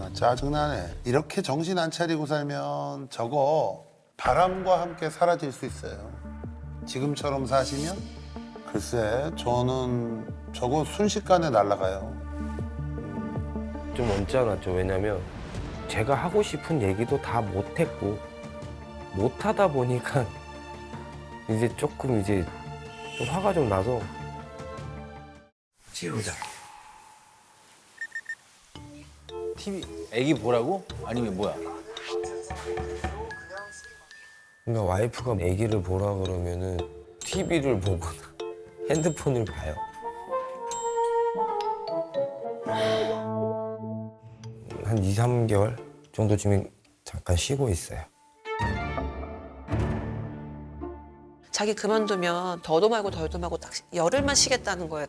나 짜증나네. 이렇게 정신 안 차리고 살면 저거 바람과 함께 사라질 수 있어요. 지금처럼 사시면 글쎄 저는 저거 순식간에 날아가요. 좀 언짢았죠. 왜냐면 제가 하고 싶은 얘기도 다 못했고 못하다 보니까 이제 조금 이제 좀 화가 좀 나서 찍어보자. TV 애기 보라고? 아니면 뭐야? 그러니까 와이프가 아기를 보라 그러면은 TV를 보거나 핸드폰을 봐요. 한 2, 3개월 정도 지금 잠깐 쉬고 있어요. 자기 그만두면 더도 말고 덜도 말고 딱 열흘만 쉬겠다는 거예요.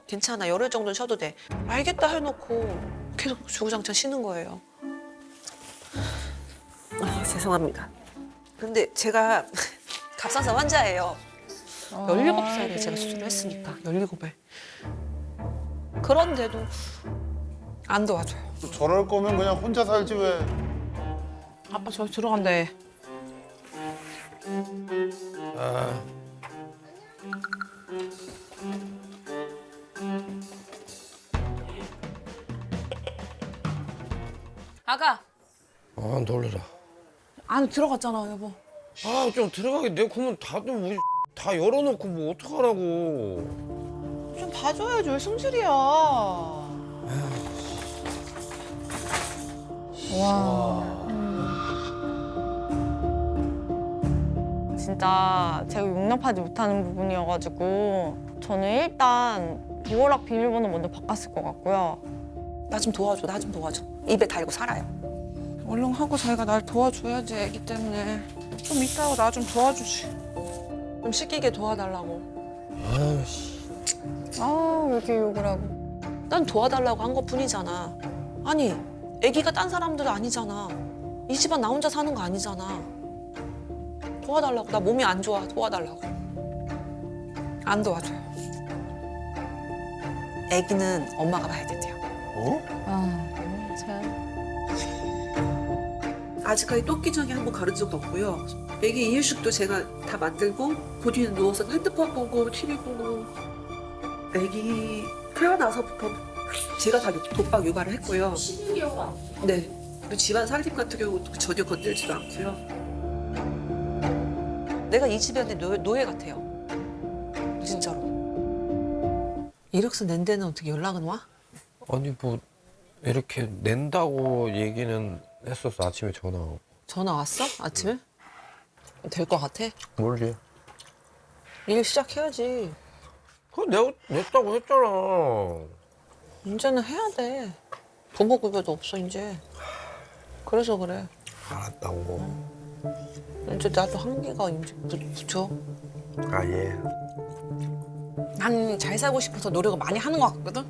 괜찮아. 열흘 정도는 쉬어도 돼. 알겠다 해놓고 계속 주구장창 쉬는 거예요. 죄송합니다. 근데 제가 갑상선 환자예요. 17살에 제가 수술을 했으니까 17에. 그런데도 안 도와줘요. 저럴 거면 그냥 혼자 살지 왜. 아빠 저 들어간대. 아, 아가 놀래라. 안에 들어갔잖아 여보. 아, 좀 들어가게 내 그러면 다들 뭐, 다 열어놓고 뭐 어떡하라고. 좀 봐줘야지 왜 승질이야. 진짜 제가 용납하지 못하는 부분이어가지고 저는 일단 도어락 비밀번호 먼저 바꿨을 것 같고요. 나 좀 도와줘. 나 좀 도와줘. 입에 달고 살아요. 얼른 하고 자기가 날 도와줘야지 애기 때문에. 좀 이따가 나 좀 도와주지. 좀 시키게 도와달라고. 아씨. 아, 왜 이렇게 욕을 하고. 난 도와달라고 한 것뿐이잖아. 아니, 애기가 딴 사람들 아니잖아. 이 집안 나 혼자 사는 거 아니잖아. 도와달라고. 나 몸이 안 좋아. 도와달라고. 안 도와줘요. 애기는 엄마가 봐야 된대요. 아, 참. 아직까지 똥기저귀 한 번 가른 적도 없고요. 애기 이유식도 제가 다 만들고 본인이 누워서 핸드폰 보고 TV 보고 애기 태어나서부터 제가 다 독박 육아를 했고요. 11개월. 네. 그리고 집안 살림 같은 경우 전혀 건들지도 않고요. 내가 이 집안의 노예 같아요. 진짜로. 이력서 낸 데는 어떻게 연락은 와? 아니 뭐 이렇게 낸다고 얘기는 했었어. 아침에 전화 오고. 전화 왔어? 아침에? 될 것 같아? 뭘지? 일 시작해야지. 그거 내가 냈다고 했잖아. 이제는 해야 돼. 부모급여도 없어 이제. 그래서 그래. 알았다고. 이제 나도 한계가 이제 붙여. 아 예. 난 잘 살고 싶어서 노력을 많이 하는 것 같거든.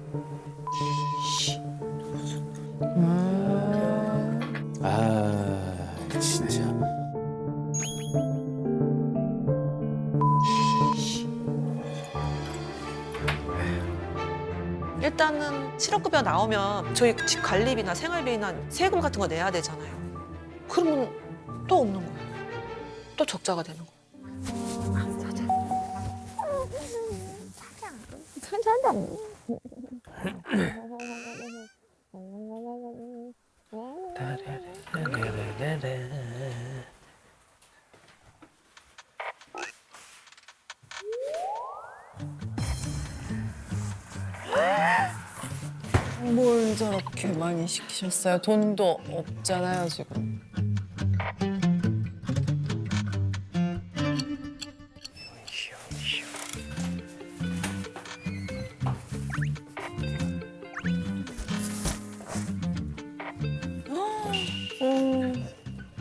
아 진짜. 일단은 실업급여 나오면 저희 집 관리비나 생활비나 세금 같은 거 내야 되잖아요. 그러면 또 없는 거예요. 또 적자가 되는 거예요. 뭘 저렇게 많이 시키셨어요? 돈도 없잖아요, 지금.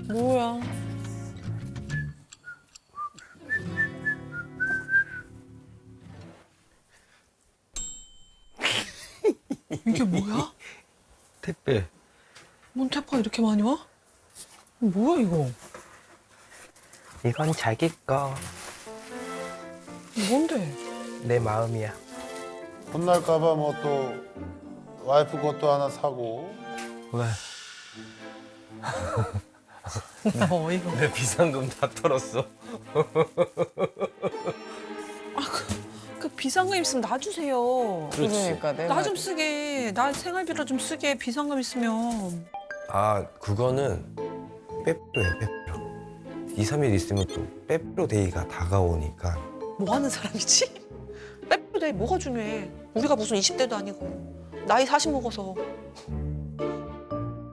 뭐야? 이게 뭐야? 택배. 뭔 태포가 이렇게 많이 와? 뭐야 이거? 이건 자기 거. 뭔데? 내 마음이야. 혼날까봐 뭐 또 와이프 것도 하나 사고. 왜? 어이가. 내 비상금 다 털었어. 그 비상금 있으면 놔주세요. 그러니까 내가 나 좀 쓰게. 나 생활비로 좀 쓰게. 비상금 있으면. 아, 그거는 빼빼로예요, 빼빼로. 2, 3일 있으면 또 빼빼로 데이가 다가오니까. 뭐 하는 사람이지? 빼빼로데 뭐가 중요해? 우리가 무슨 20대도 아니고 나이 40 먹어서.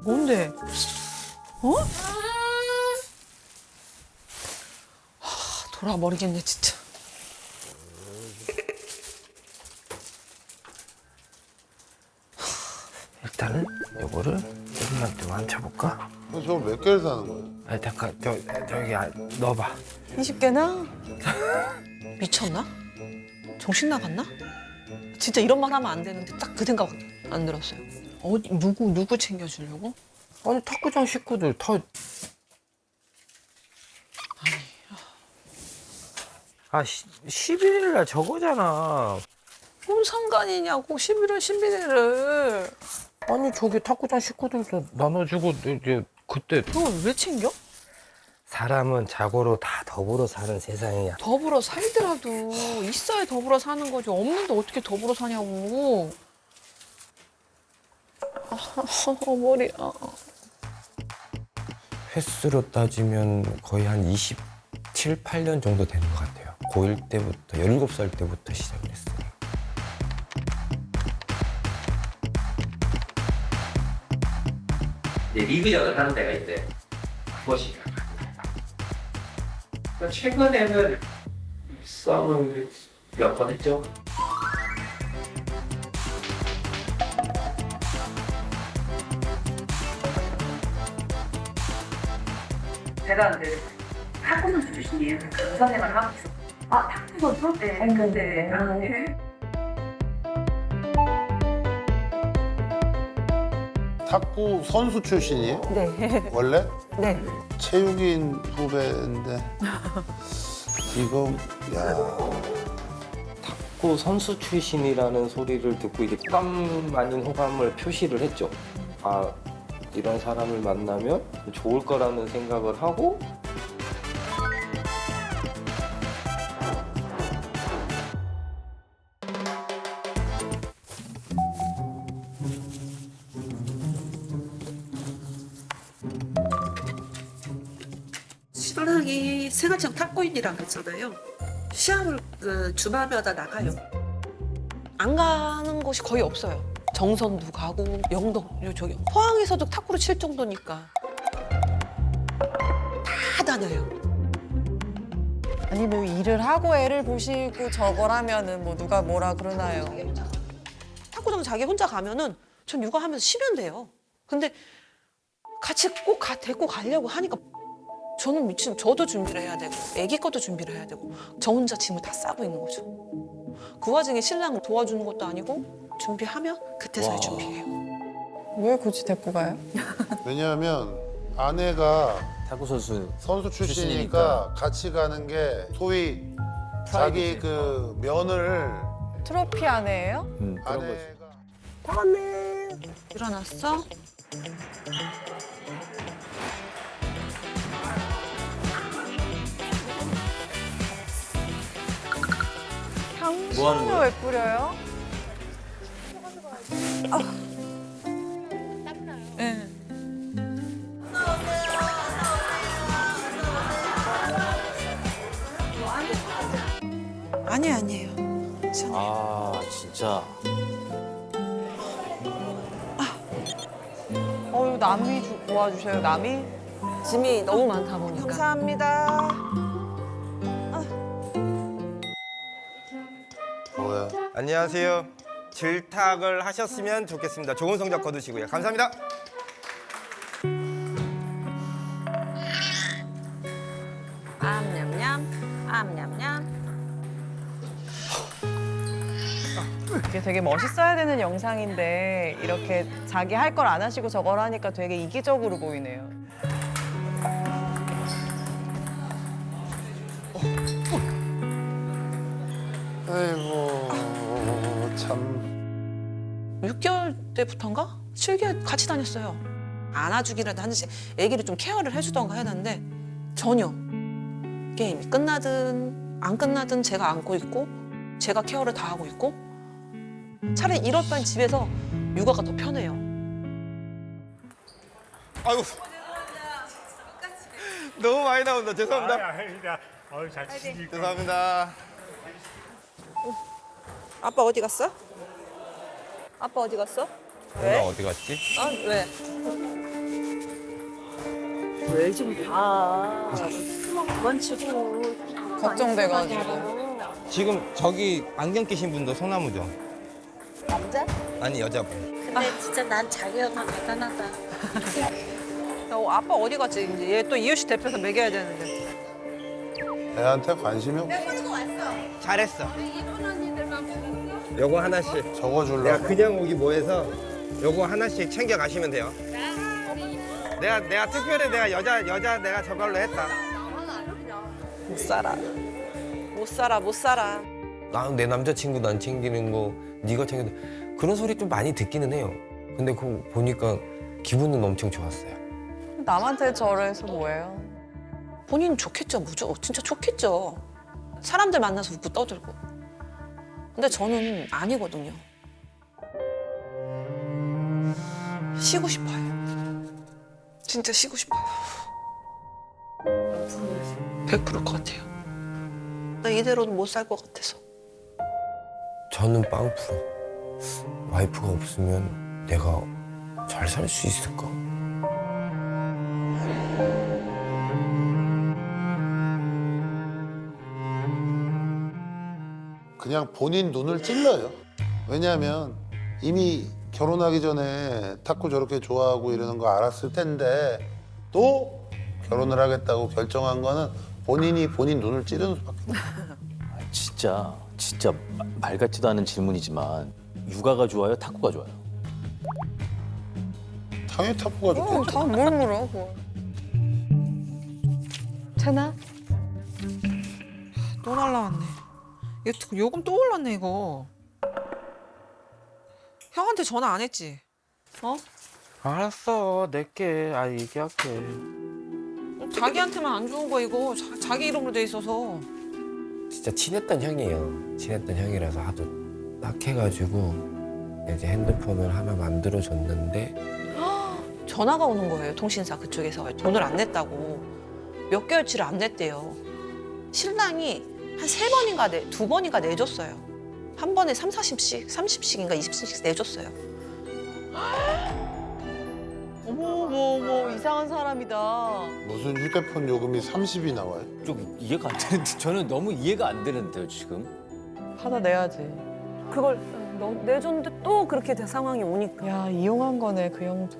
뭔데? 어? 돌아버리겠네 진짜. 일단은 요거를 조금만 좀 앉혀볼까? 저걸 몇 개를 사는 거예요? 아, 잠깐, 저기 넣어봐. 20개나? 미쳤나? 정신 나갔나? 진짜 이런 말 하면 안 되는데 딱 그 생각 안 들었어요. 누구 챙겨주려고? 아니, 탁구장 식구들 다. 아, 11일 날 저거잖아. 뭔 상관이냐고 11월 11일을. 아니, 저기 탁구장 식구들도 나눠주고 이제 그때. 그걸 왜 챙겨? 사람은 자고로 다 더불어 사는 세상이야. 더불어 살더라도 있어야 더불어 사는 거지. 없는데 어떻게 더불어 사냐고. 머리. 횟수로 따지면 거의 한 27, 8년 정도 되는 것 같아요. 고1 때부터, 17살 때부터 시작을 했어요. 이제 리그전을 하는 데가 있대. 그것이. 최근에는 싸움을 몇 번 했죠. 제가 근데 탁구 선수 출신이에요. 그 선생을 하고 있어. 아, 탁구 선수? 네. 근데 탁구 선수 출신이에요? 네. 원래? 네. 체육인 후배인데 지금 탁구 선수 출신이라는 소리를 듣고 이제 호감 아닌 호감을 표시를 했죠. 아, 이런 사람을 만나면 좋을 거라는 생각을 하고 신랑이 생활청 탁구인이라고 했잖아요. 시합을 주말마다 나가요. 안 가는 곳이 거의 없어요. 정선도 가고 영동 저기 포항에서도 탁구를 칠 정도니까 다 다녀요. 아니 뭐 일을 하고 애를 보시고 저걸 하면은 뭐 누가 뭐라 그러나요? 탁구장 자기 혼자 가면은 전 육아하면서 쉬면 돼요. 근데 같이 꼭 데리고 가려고 하니까 저는 미친. 저도 준비를 해야 되고 애기 것도 준비를 해야 되고 저 혼자 짐을 다 싸고 있는 거죠. 그 와중에 신랑 도와주는 것도 아니고 준비하면 그때서야 준비해요. 왜 굳이 데리고 가요? 왜냐하면 아내가 탁구 선수 선수 출신이니까 출신이니까. 같이 가는 게 소위 자기 그 면을 트로피 안에예요? 그런 거지. 아내가 다 왔네. 일어났어? 뭐 하는 거야? 왜 뿌려요? 네. 아니에요. 아 진짜. 남이 도와주셔요, 남이? 짐이 너무 많다 보니까. 감사합니다. 뭐야? 안녕하세요. 질탁을 하셨으면 좋겠습니다. 좋은 성적 거두시고요. 감사합니다. 암냠냠, 암냠냠. 이게 되게 멋있어야 되는 영상인데 이렇게 자기 할 걸 안 하시고 저걸 하니까 되게 이기적으로 보이네요. 아이고 참. 6개월 때부터인가? 7개월 같이 다녔어요. 안아주기라도 하는지 아기를 좀 케어를 해주던가 해야 되는데 전혀. 게임이 끝나든 안 끝나든 제가 안고 있고 제가 케어를 다 하고 있고 차라리 이럴 바엔 집에서 육아가 더 편해요. 아이고. 너무 많이 나온다. 죄송합니다. 잘 치니까. 죄송합니다. 아빠 어디 갔어? 아빠 어디 갔어? 누나 어디 갔지? 아 왜? 왜 좀 봐. 그만 치고. 걱정돼가지고. 지금 저기 안경 끼신 분도 소나무죠? 남자? 아니 여자분. 근데 진짜 난 자기가 대단하다. 아빠 어디 갔지? 이제 얘 또 이효씨 대표에서 먹여야 되는데. 애한테 관심이 없어. 잘했어. 요거 하나씩. 내가 적어주려고. 그냥 오기 뭐해서 요거 하나씩 챙겨 가시면 돼요. 내가 특별히 내가 여자 내가 저걸로 했다. 못 살아. 못 살아, 못 살아. 나 내 남자친구도 안 챙기는 거 네가 챙기는 그런 소리 좀 많이 듣기는 해요. 근데 그거 보니까 기분은 엄청 좋았어요. 남한테 저래서 뭐예요? 본인 좋겠죠, 무조 진짜 좋겠죠. 사람들 만나서 웃고 떠들고. 근데 저는 아니거든요. 쉬고 싶어요. 진짜 쉬고 싶어요. 100%일 것 같아요. 나 이대로는 못 살 것 같아서. 저는 빵프로 와이프가 없으면 내가 잘 살 수 있을까? 그냥 본인 눈을 찔러요. 왜냐하면 이미 결혼하기 전에 탁구 저렇게 좋아하고 이러는 거 알았을 텐데 또 결혼을 하겠다고 결정한 거는 본인이 본인 눈을 찌르는 수밖에 없어요. 진짜 말 같지도 않은 질문이지만 육아가 좋아요, 탁구가 좋아요? 당연히 탁구가 좋겠죠. 다뭘 물어, 그걸. 채나? 또 날라왔네. 이거 요금 또 올랐네 이거. 형한테 전화 안 했지? 알았어, 낼게. 얘기할게. 자기한테만 안 좋은 거 이거 자기 이름으로 돼 있어서. 진짜 친했던 형이에요. 친했던 형이라서 하도 딱 해가지고 이제 핸드폰을 하나 만들어줬는데 전화가 오는 거예요, 통신사 그쪽에서. 돈을 안 냈다고. 몇 개월치를 안 냈대요. 신랑이 한 3번인가 2번인가 내줬어요. 한 번에 30씩, 30씩인가 20씩 내줬어요. 어머, 이상한 사람이다. 무슨 휴대폰 요금이 30이 나와요? 좀 이해가 안 되는데 저는 너무 이해가 안 되는데요, 지금. 받아내야지. 그걸 내줬는데 또 그렇게 된 상황이 오니까. 야, 이용한 거네, 그 형도.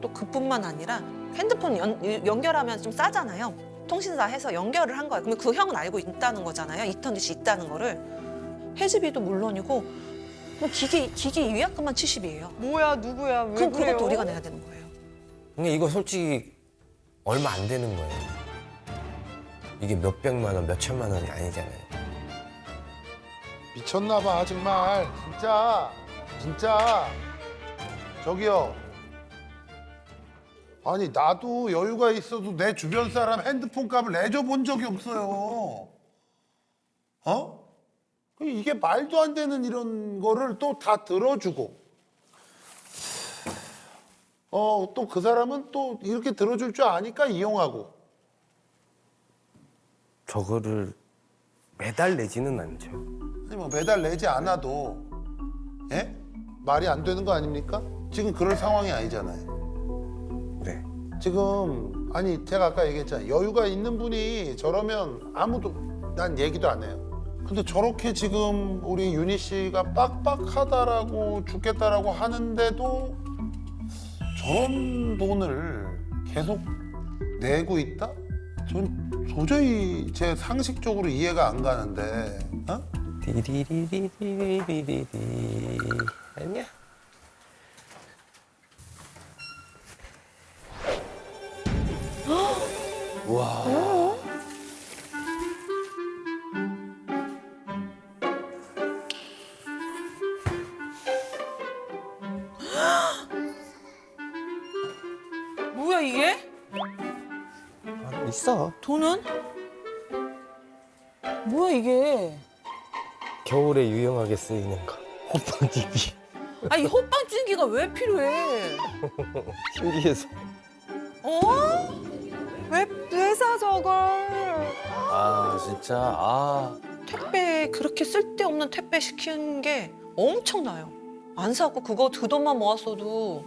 또 그뿐만 아니라 핸드폰 연결하면 좀 싸잖아요. 통신사 해서 연결을 한 거예요. 그러면 그 형은 알고 있다는 거잖아요. 인터넷이 있다는 거를. 해지비도 물론이고 뭐 기기 위약금만 70이에요. 뭐야, 누구야, 왜 그럼 그래요? 그것도 우리가 내야 되는 거예요. 근데 이거 솔직히 얼마 안 되는 거예요. 이게 몇백만 원, 몇천만 원이 아니잖아요. 미쳤나 봐 정말. 진짜. 저기요. 아니 나도 여유가 있어도 내 주변 사람 핸드폰 값을 내줘 본 적이 없어요. 이게 말도 안 되는 이런 거를 또 다 들어주고 또 그 사람은 또 이렇게 들어줄 줄 아니까 이용하고. 저거를 매달 내지는 않죠. 아니 뭐 매달 내지 않아도 말이 안 되는 거 아닙니까? 지금 그럴 상황이 아니잖아요. 네. 지금 아니 제가 아까 얘기했잖아요. 여유가 있는 분이 저러면 아무도 난 얘기도 안 해요. 근데 저렇게 지금 우리 윤희 씨가 빡빡하다라고 죽겠다라고 하는데도 저런 돈을 계속 내고 있다? 전 도저히 제 상식적으로 이해가 안 가는데. 디디디디디디디디 아니야? 와. 이게? 있어. 돈은? 뭐야 이게? 겨울에 유용하게 쓰이는 거. 호빵TV. 아니 호빵 찜기가 왜 필요해? 신기해서. 어? 왜 사 저걸? 아 진짜 아 택배 그렇게 쓸데없는 택배 시키는 게 엄청나요. 안 사고 그거 그 돈만 모았어도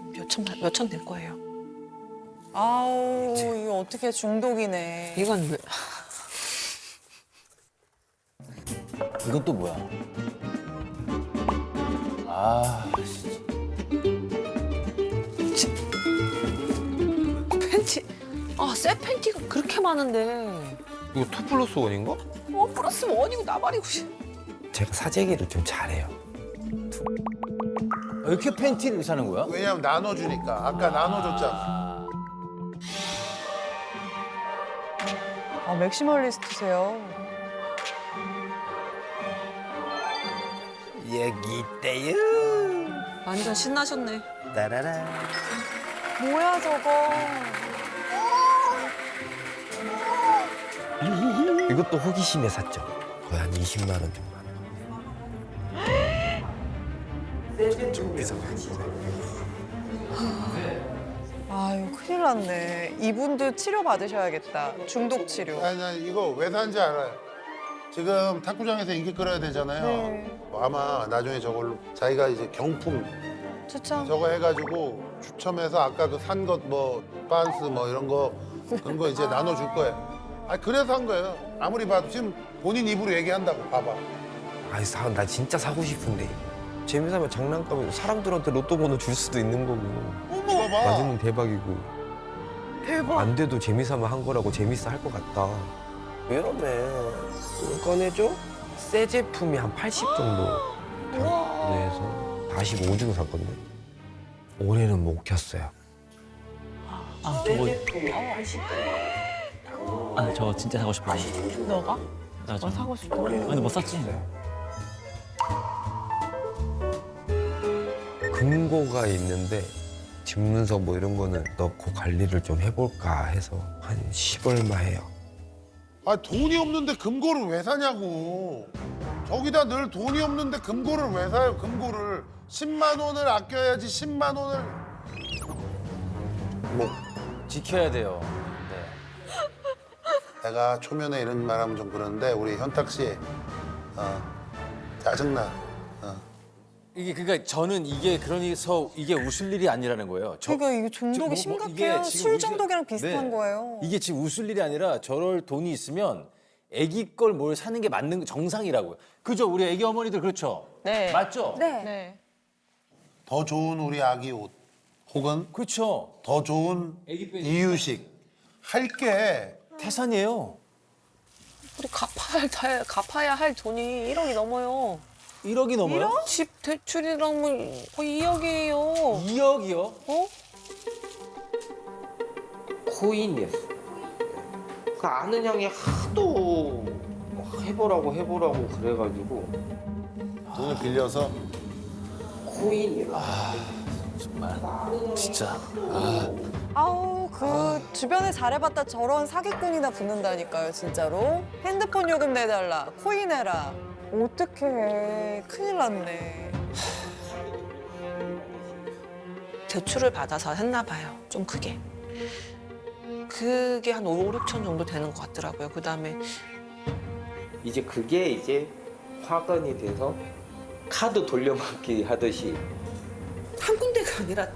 몇천 될 거예요. 아우 이거 어떻게 중독이네. 이건 왜? 이건 또 뭐야? 아 진짜. 팬티. 아, 새 팬티가 그렇게 많은데. 이거 2+1인가? 플러스 원이고 나발이고. 제가 사재기를 좀 잘해요. 왜 이렇게 팬티를 사는 거야? 왜냐면 나눠주니까. 아까 나눠줬잖아. 아 맥시멀리스트세요. 여기 있대요. 완전 신나셨네. 따라라. 뭐야 저거? 이것도 호기심에 샀죠. 거의 한 20만 원 정도. 좀 비싸요. 아유 큰일 났네. 이분도 치료 받으셔야겠다. 중독 치료. 아니, 나 이거 왜 산지 알아요. 지금 탁구장에서 인기 끌어야 되잖아요. 네. 아마 나중에 저걸로 자기가 이제 경품 추천. 저거 해가지고 추첨해서 아까 그 산 것 뭐 반스 뭐 이런 거 그런 거 이제 나눠줄 거예요. 아 그래서 한 거예요. 아무리 봐도 지금 본인 입으로 얘기한다고 봐봐. 아이 나 진짜 사고 싶은데. 재미삼아 장난감이 사람들한테 로또 번호 줄 수도 있는 거고. 이거 봐. 맞으면 대박이고. 대박. 안 돼도 재미삼아 한 거라고 재밌어 할 것 같다. 이러면 이거 꺼내줘? 새 제품이 한 80 정도 돼서 45등 샀거든요. 올해는 못 켰어요. 아 저거 아 저거 진짜 사고 싶어. 너가? 나 뭐 사고 싶어? 근데 못 샀지. 금고가 있는데 집문서 뭐 이런 거는 넣고 관리를 좀 해볼까 해서 한 10얼마 해요. 아 돈이 없는데 금고를 왜 사냐고. 저기다 늘 돈이 없는데 금고를 왜 사요? 금고를 10만 원을 아껴야지 10만 원을. 지켜야 돼요. 네. 내가 초면에 이런 말하면 좀 그런데 우리 현탁 씨 짜증나. 이게 그러니까 저는 이게 그러니서 이게 웃을 일이 아니라는 거예요. 그러니까 이게 중독이 심각해요. 이게 지금 술 우리- 중독이랑 비슷한 네. 거예요. 이게 지금 웃을 일이 아니라 저럴 돈이 있으면 애기 걸 뭘 사는 게 맞는 정상이라고요. 그죠? 우리 애기 어머니들 그렇죠? 네. 맞죠? 네. 더 좋은 우리 아기 옷 혹은 그렇죠. 더 좋은 이유식 할 게 태산이에요. 우리 갚아야 할 돈이 1억이 넘어요. 1억이 넘어요? 집 대출이랑 거의 2억이에요. 2억이요? 어? 코인이었어. 그 아는 형이 하도 해보라고 그래가지고 돈을 빌려서 코인이었어. 정말 진짜 아우 그 주변에 잘해봤다 저런 사기꾼이나 붙는다니까요 진짜로. 핸드폰 요금 내달라, 코인 해라. 어떡해, 큰일 났네. 대출을 받아서 했나 봐요. 좀 크게. 그게 한 5, 6천 정도 되는 것 같더라고요. 그다음에 이제 그게 이제 화근이 돼서 카드 돌려막기 하듯이 한 군데가 아니라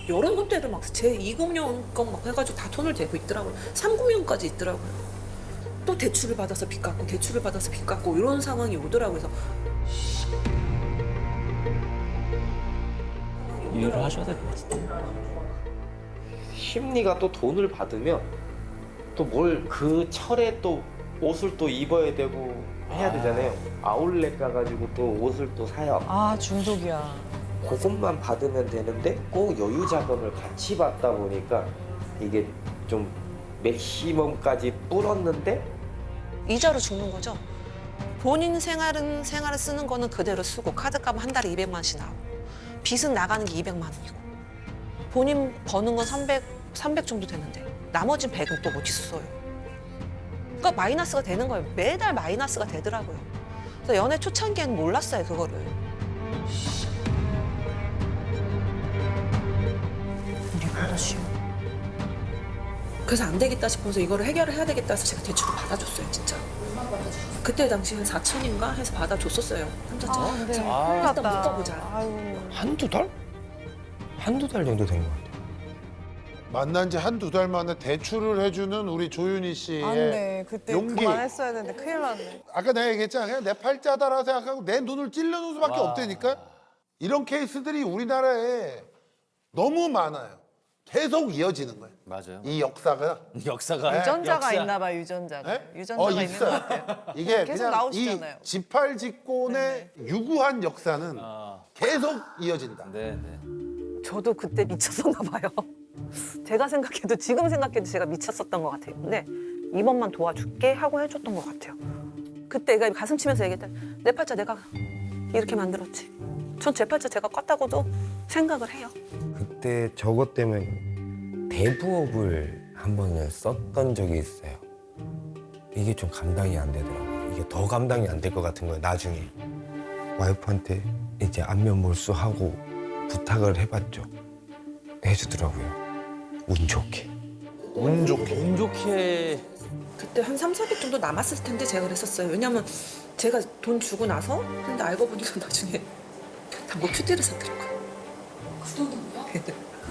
여러 군데를 막 제 2금융 막 해가지고 다 돈을 대고 있더라고요. 3금융까지 있더라고요. 또 대출을 받아서 빚 갚고 대출을 받아서 빚 갚고 이런 상황이 오더라고요. 그래서 이해를 하셔야 될 것 같은데. 심리가 또 돈을 받으면 또 뭘 그 철에 또 옷을 또 입어야 되고 해야 되잖아요. 아울렛 가가지고 또 옷을 또 사요. 아 중독이야. 그것만 받으면 되는데 꼭 여유 자금을 같이 받다 보니까 이게 좀 맥시멈까지 불었는데 이자로 죽는 거죠. 본인 생활을 쓰는 거는 그대로 쓰고 카드값은 한 달에 200만 원씩 나오고 빚은 나가는 게 200만 원이고 본인 버는 건 300, 300 정도 되는데 나머지 100은 또 못 있어요. 그러니까 마이너스가 되는 거예요. 매달 마이너스가 되더라고요. 그래서 연애 초창기에는 몰랐어요, 그거를. 우리 버릇이요. 그래서 안 되겠다 싶어서 이거를 해결을 해야 되겠다 해서 제가 대출을 받아줬어요, 진짜. 그때 당시에 4천인가 해서 받아줬었어요. 3,4천. 네. 아, 일단 묶어보자. 아유. 한두 달? 한두 달 정도 된 것 같아요. 만난 지 한두 달 만에 대출을 해주는 우리 조윤희 씨의 안돼 그때 용기. 그만했어야 되는데 큰일 났네. 아까 내가 얘기했잖아. 그냥 내 팔자다라 생각하고 내 눈을 찔러놓을 수밖에 와. 없다니까. 이런 케이스들이 우리나라에 너무 많아요. 계속 이어지는 거예요. 맞아요. 이 역사가. 역사가 네. 유전자가 역사. 있나 봐 유전자가. 네? 유전자가 있는 있어요. 것 같아요. 이게 계속 그냥 나오시잖아요. 이 지팔직곤의 유구한 역사는 아, 계속 이어진다. 네, 네. 저도 그때 미쳤었나 봐요. 제가 생각해도 지금 생각해도 제가 미쳤었던 것 같아요. 근데 이번만 도와줄게 하고 해줬던 것 같아요. 그때 애가 가슴 치면서 얘기했대. 내 팔자 내가 이렇게 만들었지. 전 제 팔자 제가 껐다고도 생각을 해요. 그때 저것 때문에 대부업을 한 번을 썼던 적이 있어요. 이게 좀 감당이 안 되더라고요. 이게 더 감당이 안 될 것 같은 거예요, 나중에. 와이프한테 이제 안면 몰수하고 부탁을 해봤죠. 해주더라고요. 운 좋게. 운 좋게. 운 좋게. 그때 한 3,400 정도 남았을 텐데 제가 그랬었어요. 왜냐면 제가 돈 주고 나서 근데 알고 보니까 나중에 당구 큐티를 샀더라고요. 그 돈은요?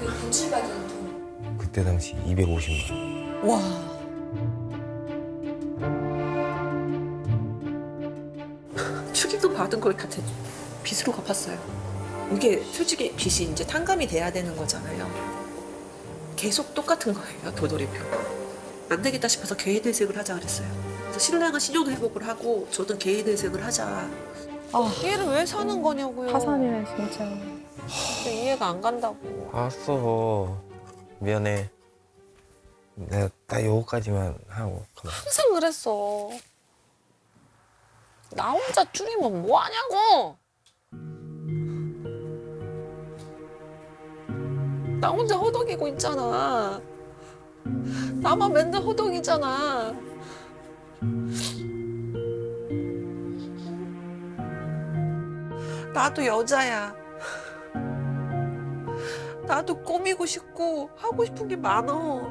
그 대출받은 돈. 그때 당시 250만 원. 와. 축의금 받은 걸 다 빚으로 갚았어요. 이게 솔직히 빚이 이제 탕감이 돼야 되는 거잖아요. 계속 똑같은 거예요, 도돌이표. 안 되겠다 싶어서 개인회생을 하자 그랬어요. 그래서 신랑은 신용회복을 하고 저도 개인회생을 하자. 얘를 왜 사는 거냐고요. 파산이네 진짜. 근데 이해가 안 간다고. 알았어. 미안해. 내가 딱 요거까지만 하고 그만. 항상 그랬어. 나 혼자 줄이면 뭐 하냐고. 나 혼자 허덕이고 있잖아. 나만 맨날 허덕이잖아. 나도 여자야. 나도 꾸미고 싶고 하고 싶은 게 많어.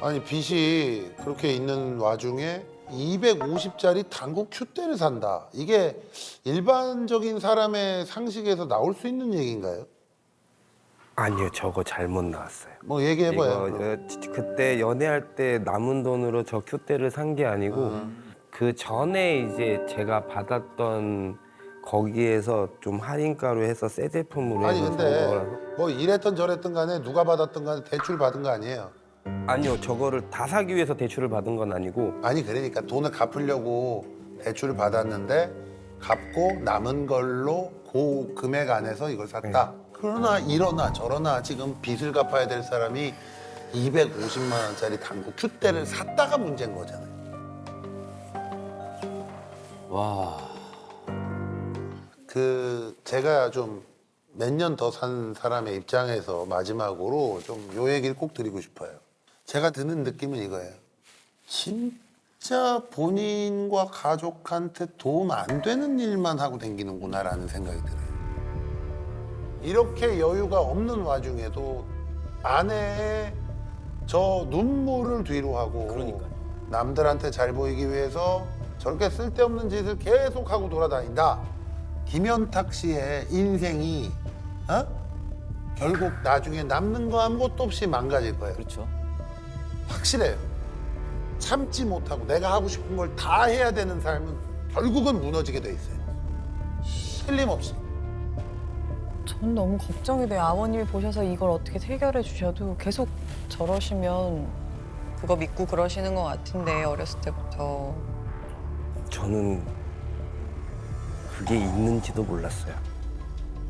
아니 빚이 그렇게 있는 와중에 250짜리 당구 큐대를 산다. 이게 일반적인 사람의 상식에서 나올 수 있는 얘기인가요? 아니요, 저거 잘못 나왔어요. 뭐 얘기해봐요. 이거 그때 연애할 때 남은 돈으로 저 큐대를 산 게 아니고 그 전에 이제 제가 받았던 거기에서 좀 할인가로 해서 새 제품으로 아니 해서 산 근데 거라서. 뭐 이랬던 저랬던 간에 누가 받았던 간에 대출 받은 거 아니에요? 아니요, 저거를 다 사기 위해서 대출을 받은 건 아니고 아니 그러니까 돈을 갚으려고 대출을 받았는데 갚고 남은 걸로 그 금액 안에서 이걸 샀다. 그러나 이러나 저러나 지금 빚을 갚아야 될 사람이 250만 원짜리 당구 큐대를 샀다가 문제인 거잖아요. 와. 그 제가 좀 몇 년 더 산 사람의 입장에서 마지막으로 좀 요 얘기를 꼭 드리고 싶어요. 제가 드는 느낌은 이거예요. 진짜 본인과 가족한테 도움 안 되는 일만 하고 다니는구나라는 생각이 들어요. 이렇게 여유가 없는 와중에도 아내의 저 눈물을 뒤로 하고 그러니까요. 남들한테 잘 보이기 위해서 저렇게 쓸데없는 짓을 계속하고 돌아다닌다. 김연탁 씨의 인생이 결국 나중에 남는 거 아무것도 없이 망가질 거예요. 그렇죠. 확실해요. 참지 못하고 내가 하고 싶은 걸 다 해야 되는 삶은 결국은 무너지게 돼 있어요. 틀림없이. 전 너무 걱정이 돼요. 아버님이 보셔서 이걸 어떻게 해결해 주셔도 계속 저러시면 그거 믿고 그러시는 것 같은데 어렸을 때부터. 저는 그게 있는지도 몰랐어요.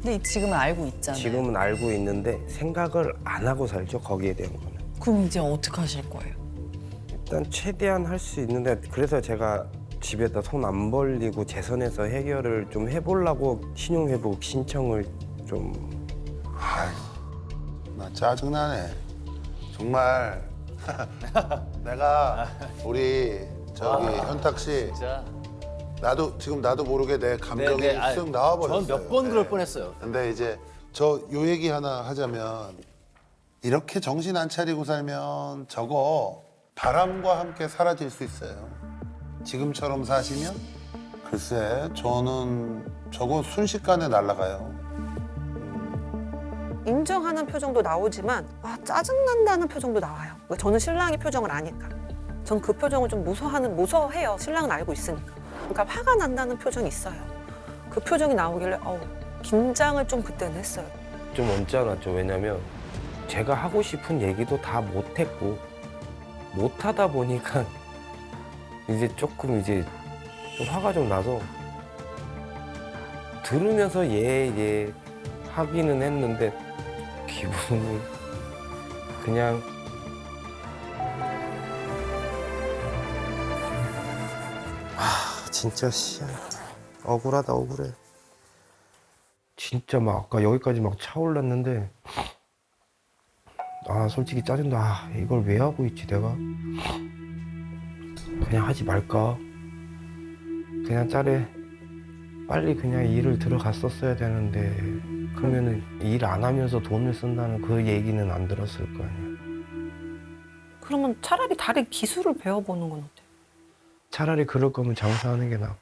근데 지금은 알고 있잖아요. 지금은 알고 있는데 생각을 안 하고 살죠, 거기에 대한 거는. 그럼 이제 어떻게 하실 거예요? 일단 최대한 할 수 있는데 그래서 제가 집에다 손 안 벌리고 재선에서 해결을 좀 해보려고 신용회복 신청을 좀. 아이, 나 짜증나네. 정말 내가 우리 저기 현탁 씨 진짜. 나도 모르게 내 감정이 쓱 나와버렸어요. 전 몇 번 그럴 네. 뻔했어요. 근데 이제 저 요 얘기 하나 하자면 이렇게 정신 안 차리고 살면 저거 바람과 함께 사라질 수 있어요. 지금처럼 사시면 글쎄 저는 저거 순식간에 날아가요. 인정하는 표정도 나오지만 짜증난다는 표정도 나와요. 그러니까 저는 신랑의 표정을 아니까. 전 그 표정을 좀 무서워해요. 신랑은 알고 있으니까. 그러니까 화가 난다는 표정이 있어요. 그 표정이 나오길래 긴장을 좀 그때는 했어요. 좀 언짢았죠. 왜냐면 제가 하고 싶은 얘기도 다 못했고 못하다 보니까 이제 조금 이제 좀 화가 좀 나서 들으면서 예 하기는 했는데 기분이 그냥 진짜 억울하다 억울해. 진짜 막 아까 여기까지 막 차올랐는데 솔직히 짜증나. 이걸 왜 하고 있지 내가? 그냥 하지 말까? 그냥 짜래 빨리 그냥 일을 들어갔었어야 되는데 그러면은 일 안 하면서 돈을 쓴다는 그 얘기는 안 들었을 거 아니야. 그러면 차라리 다른 기술을 배워보는 건 어때? 차라리 그럴 거면 장사하는 게 낫고.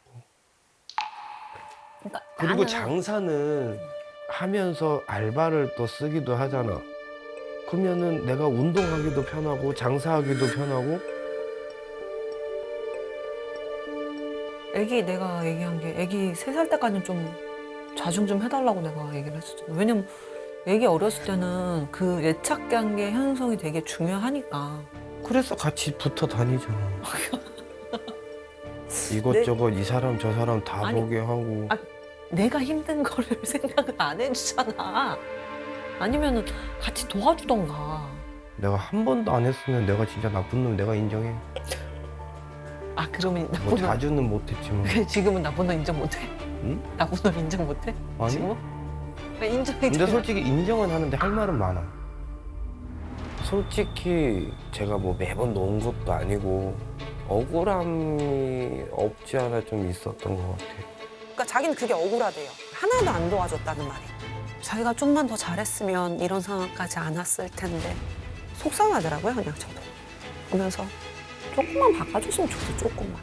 그러니까 그리고 장사는 하면서 알바를 또 쓰기도 하잖아. 그러면은 내가 운동하기도 편하고 장사하기도 편하고. 내가 얘기한 게 애기 3살 때까지는 좀 자중 좀 해달라고 내가 얘기를 했었잖아. 왜냐면 애기 어렸을 때는 그 애착 관계 형성이 되게 중요하니까. 그래서 같이 붙어 다니잖아. 이것저것 이 사람 저 사람 다 아니, 보게 하고. 내가 힘든 거를 생각을 안 해주잖아. 아니면은 같이 도와주던가. 내가 한 번도 안 했으면 내가 진짜 나쁜 놈 내가 인정해. 그러면 뭐 나쁜 놈. 자주는 못했지만. 지금은 나쁜 놈 인정 못해? 응? 나쁜 놈 인정 못해? 아니. 지금? 인정해. 근데 솔직히 인정은 하는데 할 말은 많아. 솔직히 제가 뭐 매번 놓은 것도 아니고 억울함이 없지 않아 좀 있었던 것 같아요. 그러니까 자기는 그게 억울하대요. 하나도 안 도와줬다는 말이. 자기가 좀만 더 잘했으면 이런 상황까지 안 왔을 텐데 속상하더라고요, 그냥 저도. 보면서 조금만 바꿔줬으면 좋겠어, 조금만.